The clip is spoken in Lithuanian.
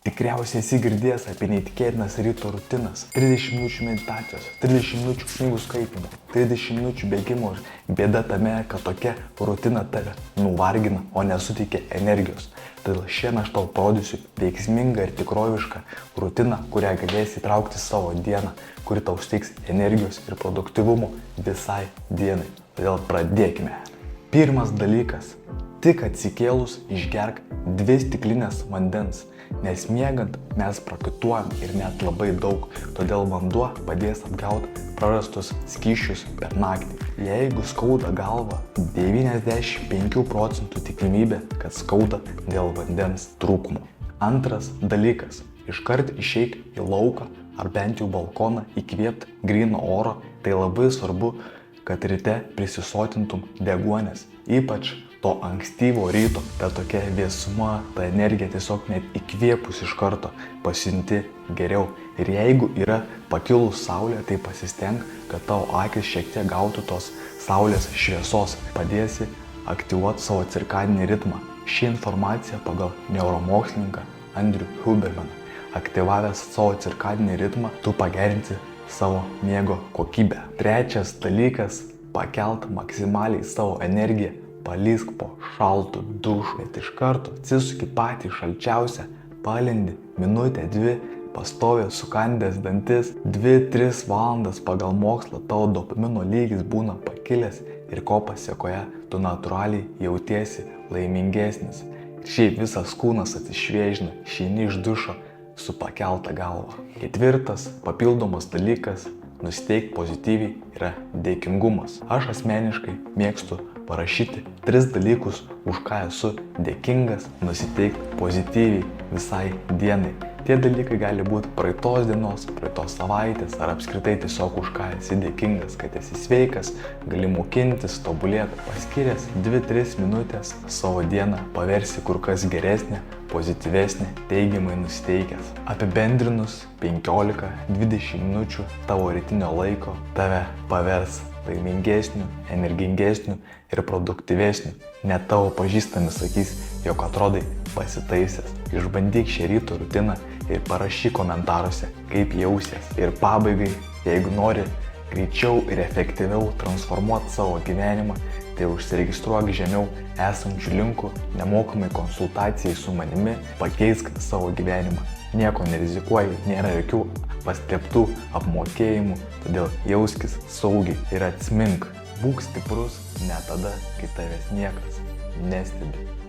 Tikriausiai esi girdėjęs apie neįtikėtinas ryto rutinas. 30 minučių meditacijos, 30 minučių knygų skaitimo, 30 minučių bėgimo. Bėda tame, kad tokia rutina tave nuvargina, o nesuteikia energijos. Todėl šiandien aš tau parodysiu veiksmingą ir tikrovišką rutiną, kurią galėsi įtraukti savo dieną, kuri tau suteiks energijos ir produktyvumo visai dienai. Todėl pradėkime. Pirmas dalykas. Tik atsikėlus išgerk 2 stiklinės vandens. Nes miegant mes prakaituojam ir net labai daug, todėl vanduo padės atgauti prarastus skysčius per naktį. Jeigu skauda galvą, 95% tikimybė, kad skauda dėl vandens trūkumo. Antras dalykas. Iškart išeik į lauką ar bent jau balkoną įkvėpti gryno oro. Tai labai svarbu, kad ryte prisisotintum deguonies, ypač to ankstyvo ryto, bet tokia vėsuma, ta energija tiesiog net įkvėpus iš karto pasijunti geriau. Ir jeigu yra pakilus saulė, tai pasistenk, kad tavo akis šiek tiek gautų tos saulės šviesos. Padėsi aktyvuoti savo cirkadinį ritmą. Ši informacija pagal neuromokslininką Andrew Hubermaną. Aktyvavęs savo cirkadinį ritmą, tu pagerinsi savo miego kokybę. Trečias dalykas – pakelt maksimaliai savo energiją. Palysk po šaltų dušų, bet iš karto atsisuki patį šalčiausią, palendi minutę, 2, pastovi sukandęs dantis, 2-3 valandas pagal mokslą tavo dopamino lygis būna pakilęs ir ko pasėkoje tu natūraliai jautiesi laimingesnis. Ir šiaip visas kūnas atsišviežina, išeini iš dušo su pakelta galva. Ketvirtas papildomas dalykas – nusiteik pozityviai yra dėkingumas. Aš asmeniškai mėgstu parašyti 3 dalykus, už ką esu dėkingas, nusiteikti pozityviai visai dienai. Tie dalykai gali būti praeitos dienos, praeitos savaitės ar apskritai tiesiog už ką esi dėkingas, kad esi sveikas, gali mokintis, tobulėti. Paskyręs 2-3 minutės savo dieną paversi kur kas geresnė, pozityvesnė, teigiamai nusiteikęs. Apibendrinus 15-20 minučių tavo rytinio laiko tave pavers laimingesniu, energingesniu ir produktyvesniu. Net tavo pažįstami sakys, jog atrodai pasitaisęs. Išbandyk šią ryto rutiną ir parašyk komentaruose, kaip jausies. Ir pabaigai, jeigu nori greičiau ir efektyviau transformuoti savo gyvenimą, tai užsiregistruok žemiau esančių linkų nemokamai konsultacijai su manimi, pakeisk savo gyvenimą. Nieko nerizikuoji, nėra jokių paslėptų apmokėjimų, todėl jauskis saugiai ir atsimink, būk stiprus net tada, kai tavęs niekas nestebi.